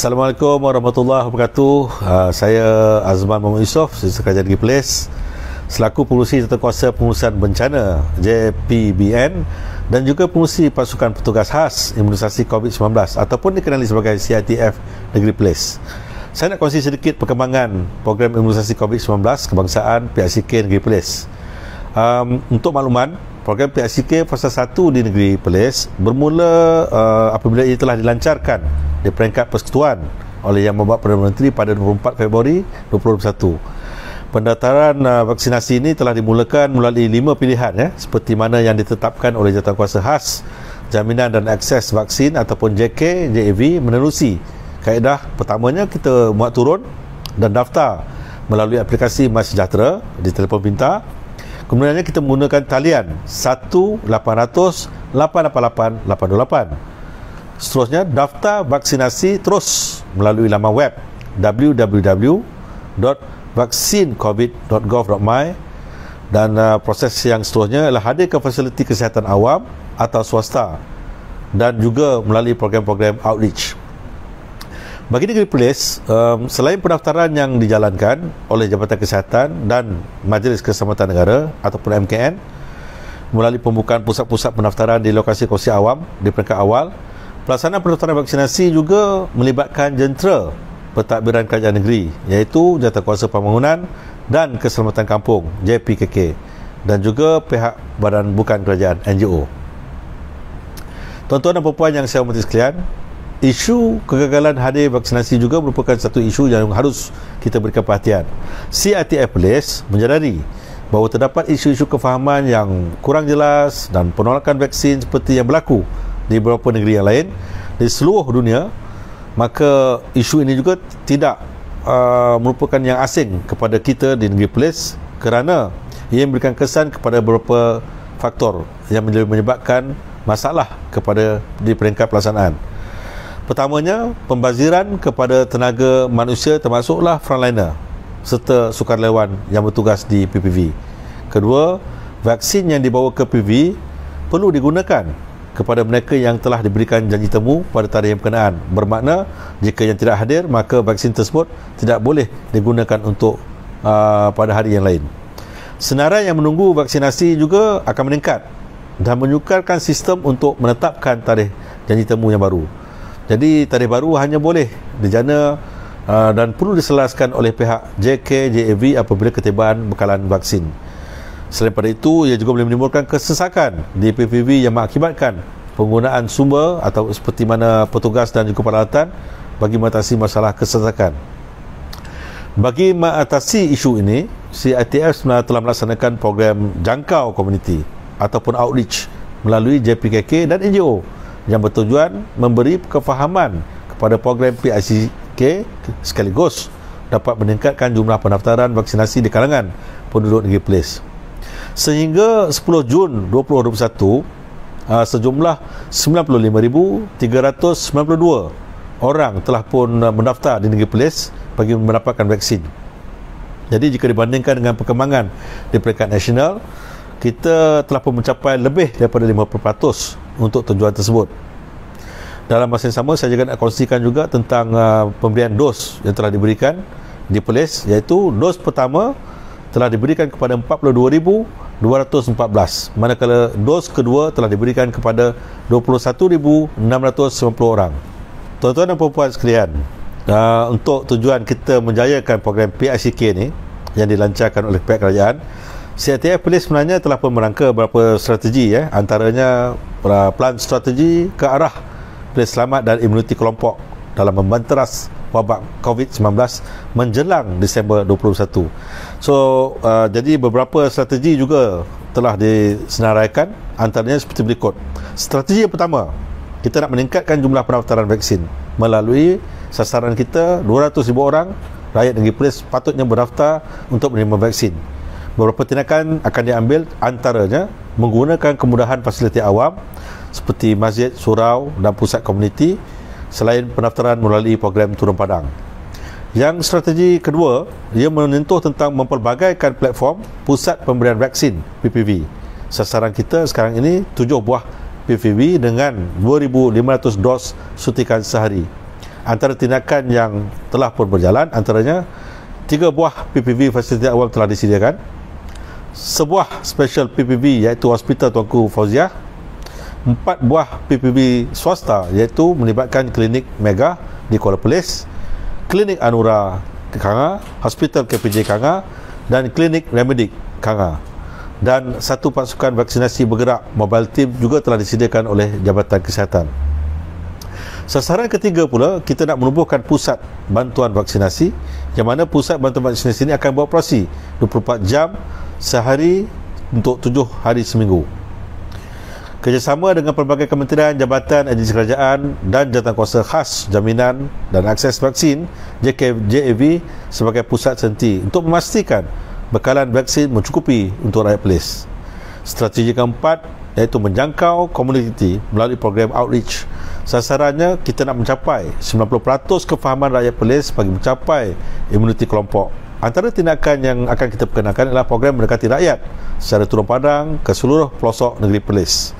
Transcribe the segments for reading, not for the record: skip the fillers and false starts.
Assalamualaikum warahmatullahi wabarakatuh. Saya Azman Muhammad Yusof, Sekretariat Negeri Perlis, selaku pengurusi Tata Pengurusan Bencana JPBN dan juga pengurusi Pasukan Petugas Khas Imunisasi COVID-19 ataupun dikenali sebagai CITF Negeri Perlis. Saya nak kongsi sedikit perkembangan program imunisasi COVID-19 kebangsaan PICK Negeri Perlis. Untuk makluman, program PICK fasa 1 di Negeri Perlis bermula apabila ia telah dilancarkan di peringkat persekutuan oleh Yang Berhormat Perdana Menteri pada 24 Februari 2021. Pendaftaran vaksinasi ini telah dimulakan melalui 5 pilihan seperti mana yang ditetapkan oleh Jawatankuasa Khas Jaminan dan Akses Vaksin ataupun JK JAV menerusi kaedah. Pertamanya kita muat turun dan daftar melalui aplikasi MySejahtera di telefon pintar. Kemudiannya kita menggunakan talian 1-800-888-828. Seterusnya, daftar vaksinasi terus melalui laman web www.vaksincovid.gov.my dan proses yang seterusnya adalah hadirkan fasiliti kesihatan awam atau swasta dan juga melalui program-program outreach. Bagi Negeri Perlis, selain pendaftaran yang dijalankan oleh Jabatan Kesihatan dan Majlis Keselamatan Negara ataupun MKN melalui pembukaan pusat-pusat pendaftaran di lokasi-lokasi awam di peringkat awal, pelaksanaan pendaftaran vaksinasi juga melibatkan jentera pentadbiran kerajaan negeri iaitu Jawatankuasa Pembangunan dan Keselamatan Kampung JPKK dan juga pihak badan bukan kerajaan NGO. Tuan-tuan dan puan yang saya hormati sekalian, isu kegagalan hadir vaksinasi juga merupakan satu isu yang harus kita berikan perhatian. CITF Perlis menyadari bahawa terdapat isu-isu kefahaman yang kurang jelas dan penolakan vaksin seperti yang berlaku di beberapa negeri yang lain di seluruh dunia. Maka isu ini juga tidak merupakan yang asing kepada kita di Negeri Perlis kerana ia memberikan kesan kepada beberapa faktor yang menyebabkan masalah kepada di peringkat pelaksanaan. Pertamanya, pembaziran kepada tenaga manusia termasuklah frontliner serta sukarelawan yang bertugas di PPV. Kedua, vaksin yang dibawa ke PPV perlu digunakan kepada mereka yang telah diberikan janji temu pada tarikh yang berkenaan. Bermakna, jika yang tidak hadir, maka vaksin tersebut tidak boleh digunakan untuk pada hari yang lain. Senarai yang menunggu vaksinasi juga akan meningkat dan menyukarkan sistem untuk menetapkan tarikh janji temu yang baru. Jadi tarikh baru hanya boleh dijana dan perlu diselaskan oleh pihak JK JAV apabila ketibaan bekalan vaksin. Selain pada itu, ia juga boleh menimbulkan kesesakan di PPV yang mengakibatkan penggunaan sumber atau seperti mana petugas dan juga peralatan bagi mengatasi masalah kesesakan. Bagi mengatasi isu ini, CITF sebenarnya telah melaksanakan program jangkau komuniti ataupun outreach melalui JPKK dan NGO yang bertujuan memberi kefahaman kepada program PICK sekaligus dapat meningkatkan jumlah pendaftaran vaksinasi di kalangan penduduk Negeri Perlis. Sehingga 10 Jun 2021, sejumlah 95,392 orang telah pun mendaftar di Negeri Perlis bagi mendapatkan vaksin. Jadi jika dibandingkan dengan perkembangan di peringkat nasional, kita telah pun mencapai lebih daripada 50% untuk tujuan tersebut. Dalam masa yang sama, saya juga nak kongsikan juga tentang pemberian dos yang telah diberikan di Perlis, iaitu dos pertama telah diberikan kepada 42,214, manakala dos kedua telah diberikan kepada 21,690 orang. Tuan-tuan dan puan-puan sekalian, untuk tujuan kita menjayakan program PICK ni yang dilancarkan oleh pihak kerajaan, CITF Perlis sebenarnya telah pun merangka beberapa strategi, antaranya plan strategi ke arah Perlis selamat dan imuniti kelompok dalam membanteras wabak COVID-19 menjelang Disember 2021. Jadi beberapa strategi juga telah disenaraikan, antaranya seperti berikut. Strategi yang pertama, kita nak meningkatkan jumlah pendaftaran vaksin melalui sasaran kita 200,000 orang rakyat Negeri Perlis patutnya berdaftar untuk menerima vaksin. Beberapa tindakan akan diambil, antaranya menggunakan kemudahan fasiliti awam seperti masjid, surau dan pusat komuniti, selain pendaftaran melalui program turun padang. Yang strategi kedua, ia menyentuh tentang mempelbagaikan platform pusat pemberian vaksin PPV. Sasaran kita sekarang ini 7 buah PPV dengan 2,500 dos suntikan sehari. Antara tindakan yang telah pun berjalan, antaranya 3 buah PPV fasiliti awam telah disediakan, sebuah special PPV iaitu Hospital Tuanku Fauziah, 4 buah PPV swasta iaitu melibatkan klinik Mega di Kuala Perlis, klinik Anura Kanga, Hospital KPJ Kanga dan klinik Remedik Kanga. Dan 1 pasukan vaksinasi bergerak mobile team juga telah disediakan oleh Jabatan Kesihatan. Sasaran ketiga pula, kita nak menubuhkan pusat bantuan vaksinasi, yang mana pusat bantuan vaksinasi ini akan beroperasi 24 jam sehari untuk 7 hari seminggu. Kerjasama dengan pelbagai kementerian, jabatan, agensi kerajaan dan jawatankuasa khas jaminan dan akses vaksin JAV sebagai pusat senti untuk memastikan bekalan vaksin mencukupi untuk rakyat Perlis. Strategi keempat iaitu menjangkau komuniti melalui program outreach. Sasarannya kita nak mencapai 90% kefahaman rakyat Perlis bagi mencapai imuniti kelompok. Antara tindakan yang akan kita perkenalkan adalah program mendekati rakyat secara turun padang ke seluruh pelosok negeri Perlis.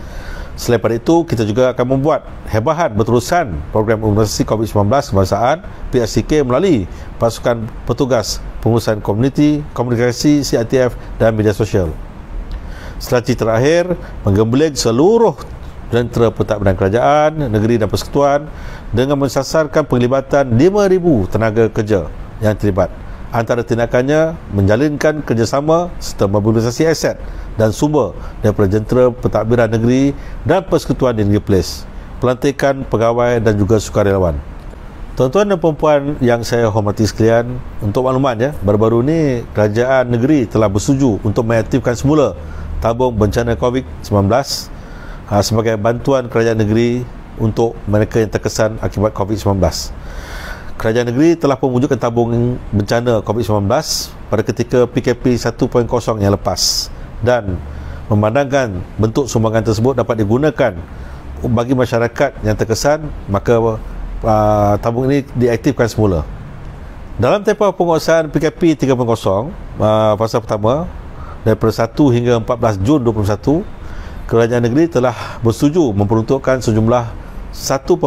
Selain pada itu, kita juga akan membuat hebahan berterusan program imunisasi COVID-19 kebangsaan PRCK melalui pasukan petugas pengurusan komunikasi CITF dan media sosial. Strategi terakhir, menggembleng seluruh jentera pentadbiran kerajaan, negeri dan persekutuan dengan mensasarkan penglibatan 5,000 tenaga kerja yang terlibat. Antara tindakannya menjalinkan kerjasama serta mobilisasi aset dan sumber daripada jentera pentadbiran negeri dan persekutuan di negeri Perlis, pelantikan pegawai dan juga sukarelawan. Tuan-tuan dan puan yang saya hormati sekalian, untuk maklumatnya, baru-baru ini kerajaan negeri telah bersetuju untuk mengaktifkan semula tabung bencana COVID-19 sebagai bantuan kerajaan negeri untuk mereka yang terkesan akibat COVID-19. Kerajaan negeri telah pun mewujudkan tabung bencana COVID-19 pada ketika PKP 1.0 yang lepas, dan memandangkan bentuk sumbangan tersebut dapat digunakan bagi masyarakat yang terkesan, maka tabung ini diaktifkan semula. Dalam tempoh penguasaan PKP 3.0 fasa pertama daripada 1 hingga 14 Jun 2021, kerajaan negeri telah bersetuju memperuntukkan sejumlah 1.5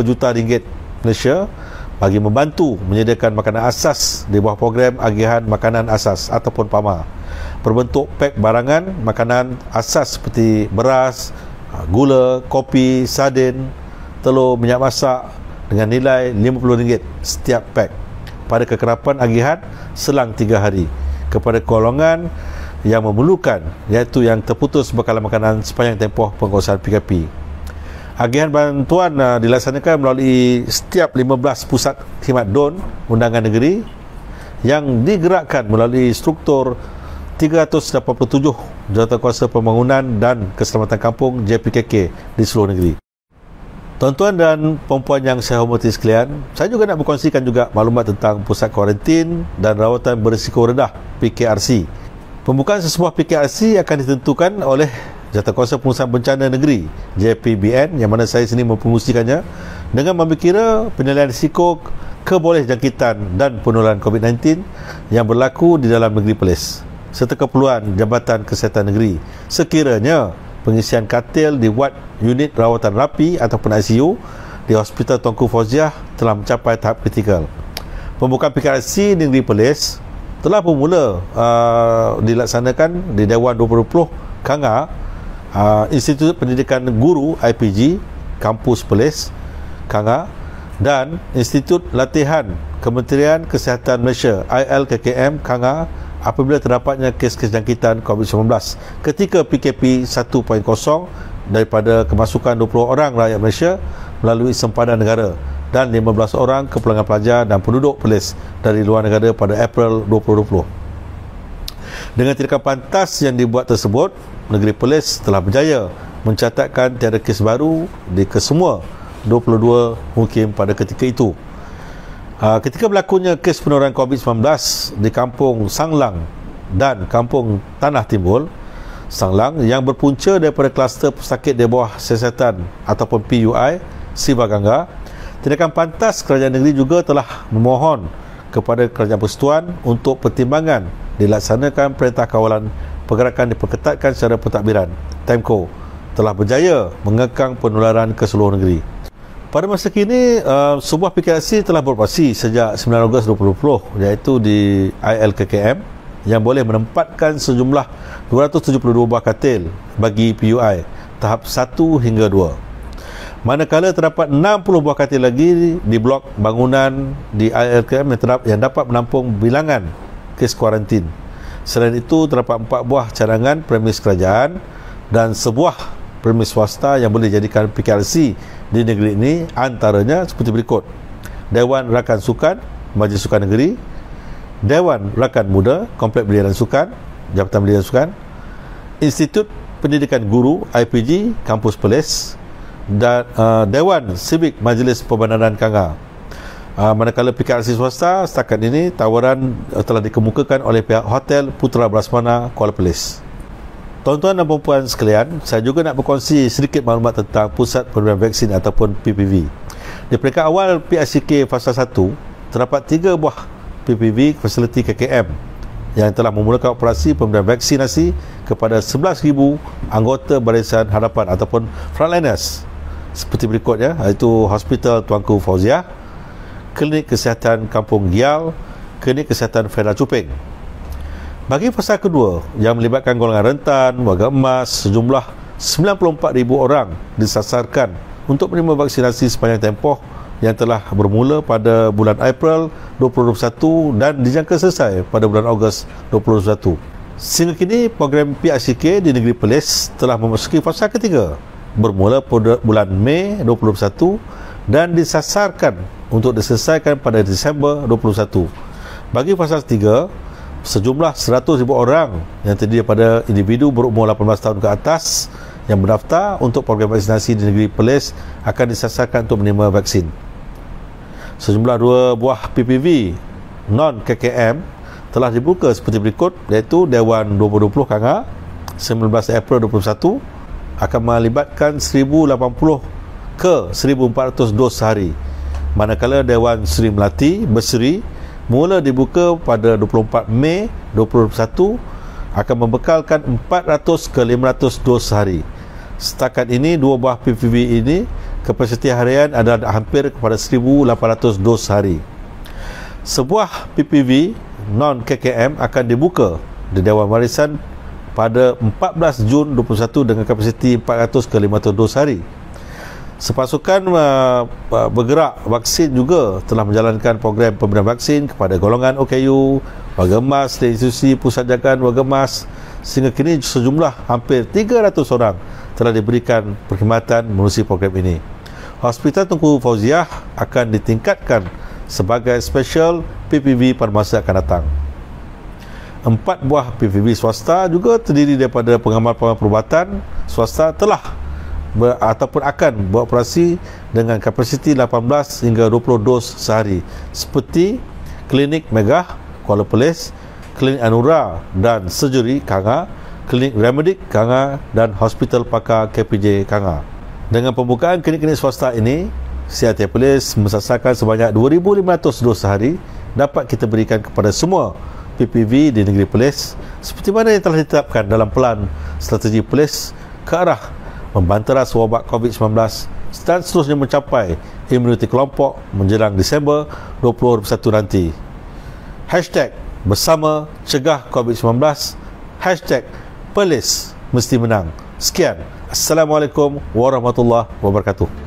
juta ringgit Malaysia bagi membantu menyediakan makanan asas di bawah program agihan makanan asas ataupun PAMA berbentuk pek barangan makanan asas seperti beras, gula, kopi, sardin, telur, minyak masak dengan nilai RM50 setiap pek pada kekerapan agihan selang 3 hari kepada golongan yang memerlukan, iaitu yang terputus bekalan makanan sepanjang tempoh penguasaan PKP. Agihan bantuan dilaksanakan melalui setiap 15 pusat khidmat DON undangan negeri yang digerakkan melalui struktur 387 Jawatankuasa Pembangunan dan Keselamatan Kampung JPKK di seluruh negeri. Tuan-tuan dan puan yang saya hormati sekalian, saya juga nak berkongsikan juga maklumat tentang pusat kuarantin dan rawatan berisiko rendah PKRC. Pembukaan sesebuah PKRC akan ditentukan oleh Jawatankuasa Pengurusan Bencana Negeri JPBN, yang mana saya sini mempromosikannya dengan mengambil kira penilaian risiko kebolehjangkitan dan penularan COVID-19 yang berlaku di dalam negeri Perlis serta keperluan Jabatan Kesihatan Negeri sekiranya pengisian katil di wad unit rawatan rapi ataupun ICU di Hospital Tuanku Fauziah telah mencapai tahap kritikal. Pembukaan PKRC di negeri Perlis telah bermula dilaksanakan di Dewan 2020 Kanga, Institut Pendidikan Guru IPG Kampus Perlis Kanga, dan Institut Latihan Kementerian Kesihatan Malaysia ILKKM Kanga apabila terdapatnya kes jangkitan COVID-19 ketika PKP 1.0 daripada kemasukan 20 orang rakyat Malaysia melalui sempadan negara dan 15 orang kepulangan pelajar dan penduduk Perlis dari luar negara pada April 2020. Dengan tindakan pantas yang dibuat tersebut, negeri Perlis telah berjaya mencatatkan tiada kes baru di kesemua 22 mukim pada ketika itu. Ketika berlakunya kes penularan COVID-19 di Kampung Sanglang dan Kampung Tanah Timbul, Sanglang yang berpunca daripada kluster pesakit di bawah siasatan ataupun PUI Siva Gangga, tindakan pantas kerajaan negeri juga telah memohon kepada kerajaan persekutuan untuk pertimbangan dilaksanakan Perintah Kawalan Pergerakan Diperketatkan Secara Pentadbiran TIMCO telah berjaya mengekang penularan ke seluruh negeri. Pada masa kini, sebuah PKRC telah beroperasi sejak 9 Ogos 2020, iaitu di ILKKM, yang boleh menempatkan sejumlah 272 buah katil bagi PUI tahap 1 hingga 2. Manakala terdapat 60 buah katil lagi di blok bangunan di ILKKM yang dapat menampung bilangan kes kuarantin. Selain itu, terdapat 4 buah cadangan premis kerajaan dan sebuah premis swasta yang boleh jadikan PKRC di negeri ini, antaranya seperti berikut: Dewan Rakan Sukan, Majlis Sukan Negeri; Dewan Rakan Muda, Komplek Belia dan Sukan, Jabatan Belia dan Sukan; Institut Pendidikan Guru IPG, Kampus Perlis; dan Dewan Sivik Majlis Pembandaran Kanga. Manakala PKRC swasta, setakat ini tawaran telah dikemukakan oleh pihak Hotel Putra Brasmana, Kuala Perlis. Tuan-tuan dan puan sekalian, saya juga nak berkongsi sedikit maklumat tentang Pusat Pemberian Vaksin ataupun PPV. Di peringkat awal PICK fasa 1, terdapat 3 buah PPV fasiliti KKM yang telah memulakan operasi pemberian vaksinasi kepada 11,000 anggota Barisan Hadapan ataupun frontliners seperti berikut, iaitu Hospital Tuanku Fauziah, Klinik Kesihatan Kampung Gial, Klinik Kesihatan Federal Cuping. Bagi fasa kedua yang melibatkan golongan rentan, warga emas, sejumlah 94,000 orang disasarkan untuk menerima vaksinasi sepanjang tempoh yang telah bermula pada bulan April 2021 dan dijangka selesai pada bulan Ogos 2021. Sehingga kini, program PICK di negeri Perlis telah memasuki fasa ketiga bermula pada bulan Mei 2021 dan disasarkan untuk diselesaikan pada Disember 2021. Bagi fasa ketiga, sejumlah 100,000 orang yang terdiri daripada individu berumur 18 tahun ke atas yang berdaftar untuk program vaksinasi di negeri Perlis akan disasarkan untuk menerima vaksin. Sejumlah 2 buah PPV non-KKM telah dibuka seperti berikut, iaitu Dewan 2020 Kanga 19 April 2021 akan melibatkan 1,080 ke 1,400 dos sehari, manakala Dewan Seri Melati Berseri mula dibuka pada 24 Mei 2021 akan membekalkan 400 ke 500 dos sehari. Setakat ini, 2 buah PPV ini kapasiti harian adalah hampir kepada 1,800 dos sehari. Sebuah PPV non-KKM akan dibuka di Dewan Warisan pada 14 Jun 2021 dengan kapasiti 400 ke 500 dos sehari. Sepasukan bergerak vaksin juga telah menjalankan program pemberian vaksin kepada golongan OKU, warga emas dan institusi pusat jagaan warga emas. Sehingga kini sejumlah hampir 300 orang telah diberikan perkhidmatan menerusi program ini. Hospital Tunku Fauziah akan ditingkatkan sebagai special PPV pada masa akan datang. 4 buah PPV swasta juga terdiri daripada pengamal-pengamal perubatan swasta telah ataupun akan beroperasi dengan kapasiti 18 hingga 20 dos sehari, seperti Klinik Megah Kuala Perlis, Klinik Anura dan Surgery Kanga, Klinik Remedik Kanga dan Hospital Pakar KPJ Kanga. Dengan pembukaan klinik-klinik swasta ini, CRT Perlis mensasarkan sebanyak 2,500 dos sehari dapat kita berikan kepada semua PPV di negeri Perlis, seperti mana yang telah ditetapkan dalam pelan strategi Perlis ke arah membanteras wabak COVID-19 dan seterusnya mencapai imuniti kelompok menjelang Disember 2021 nanti. #bersama cegah COVID-19, #Perlis mesti menang. Sekian. Assalamualaikum warahmatullahi wabarakatuh.